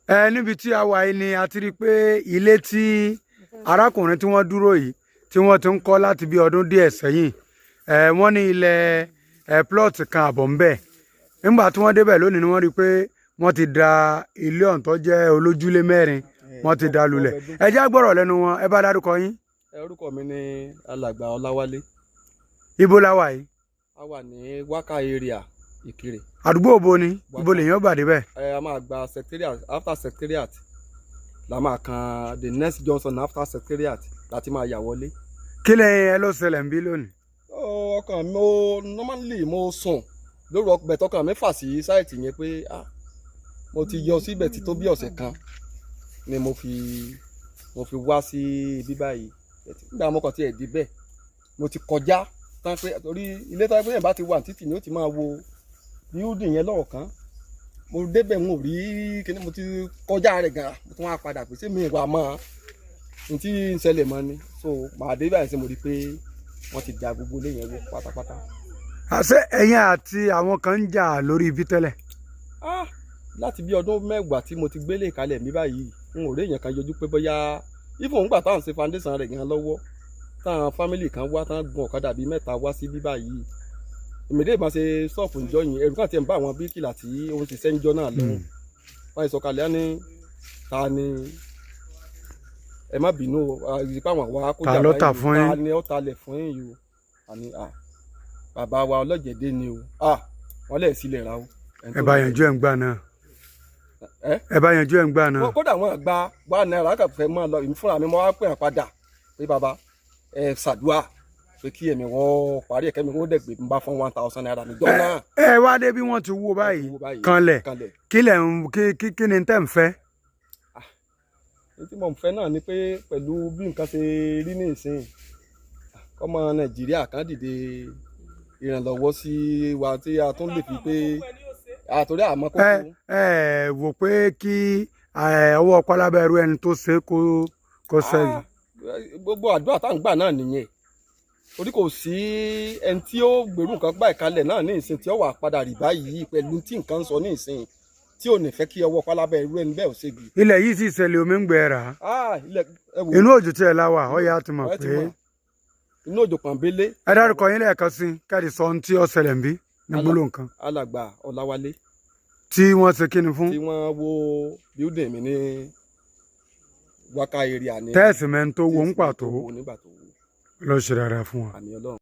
Níbi tí a wà yìí ni a ti rí pé ilé tí arákùnrin tí wọ́n dúró yìí tí wọ́n ti ń kọ́ láti bí ọdún díẹ̀ sẹ́yìn. Wọ́n ní ilẹ̀ plot kan àbọ̀ ńbẹ̀. Nígbà tí wọ́n débẹ̀ lónìí ni wọ́n rí pé wọ́n ti da ilé ọ̀hún tó jẹ́ olójúlé mẹ́rin wọ́n ti da lulẹ̀. Ẹ jẹ́ á gbọ́rọ̀ lẹ́nu wọn, ẹ bá dárúkọ yín. Orúkọ mi ni alàgbà Ọláwálé. Ibo la wà yìí? A wà ní Wákà area Ìkirè. Àdúgbò bo ni? Ibo lèèyàn gbà débẹ̀? A máa gba secretariat, after secretariat la máa kan the next junction after secretariat láti máa yà wọlé. Kí lẹ́yìn ẹ ló ṣẹlẹ̀ ń bí lónìí? Ọkàn mi normally mo sùn lóru ọbẹ̀ tọkàn mi fà sí sáìtì yẹn pé mo ti yọ síbẹ̀ tí tó bí ọ̀sẹ̀ kan ni mo fi wá sí ibi báyìí. Nígbà mo kàn ti ẹ̀ di bẹ́ẹ̀ mo ti kọjá tán pé torí ilé tó yẹn bá ti wà títì ni ó ti máa wo building yẹn lọ́ọ̀kan. Mo débẹ̀ mo rí kíní mo ti kọjá rẹ̀ gan mo tún wá padà pé sí mi ìwà mọ́ ní tí ń ṣẹlẹ̀ mọ́ ni so màá dé báyìí sí mo rí pé wọ́n ti da gbogbo ilé yẹn wó pátápátá. Àṣé ẹ̀yin àti àwọn kan ń jà lórí ibi tẹ́lẹ̀? Láti bí ọdún mẹ́wàá tí mo ti gbélé kalẹ̀ mi báyìí n ò rí èèyàn kan yọjú pé bóyá ifo ń gbà táwọn ṣe foundation rẹ̀ gan lọ́wọ́ táwọn fámìlì kan wá tán gun ọ̀kadà bíi mẹ́ta wá sí bí báyìí ìmìdé ìbọn ṣe ṣọ́ọ̀fù ìjọ yìí ẹ̀rù kan ti ń bá àwọn bíríkìlà tí ó ń ṣiṣẹ́ níjọ́ náà lọ́wọ́ wọ́n ìsọ̀kalẹ̀ ní ta ni ẹ má bínú ìpá àwọn àwọn akójà báyìí ta ni ó talẹ̀ fún yín yìí o àní bàbá wa ọlọ́jẹ̀dẹ́ ni o wọ́n lẹ̀ sílẹ̀ ra o. Ẹ bá yanjú ẹ̀ ń gbà náà. Ẹ bá yanjú ẹ̀ ń gbà náà. Kódà wọn gba náírà kàfẹ́ mọ́ lọ ìmú fúnra mi mọ́ wá pè hàn padà pé bàbá ẹ ṣàdúrà pé kí ẹ̀mí wọn parí ẹ̀kẹ́mi wọn dẹ̀ gbé ń bá fún 1000 naira níjọ́ náà. Ẹ wá dé bí wọ́n ti wó báyìí kanlẹ̀ kí ni tẹ́ ń fẹ́? Ní tí mo ń fẹ́ náà ni pé pẹ̀lú bí nǹkan ṣe rí ní ìsìn ọmọ Nàìjíríà kan dìde ìrànlọ́wọ́ sí wa tí a tún lè fi pé àtòrí àmọ́ kókó. Wò pé kí ọwọ́ pálábá ẹrú ẹni tó ṣe kó sẹ́yìn. Gbogbo àdúrà tá à ń gbà náà nìyẹn torí kò sí ẹni tí ó gbèrú nǹkan báyìí kalẹ̀ náà ní ìsìn tí ó wà padà rí báyìí pẹ̀lú tí nǹkan ń sọ ní ìsìn tí ò ní fẹ́ kí ọwọ́ pálábá ẹrú ẹni bẹ́ẹ̀ ò ṣègbè. Ilẹ̀ yìí sì ṣẹlẹ̀ omi ń gbẹ rà. Inú òjò tí ẹ láwà ó yá ti mọ̀ pé. Inú òjò pọ̀nbélé. Ẹ dárúkọ yín lẹ́ẹ̀kan sí káàdì sọ ohun tí ó ṣẹlẹ̀ ń bí ní gbólóhùn kan. Alàgbà Ọláwálé. Tí wọ́n ṣe kíni fún? Tí wọ́n wó building mi ní Wákà area ní. Tẹ́ẹ̀sì mẹ́ni tó wo ń pàtó lọ ṣe dáadáa fún wa.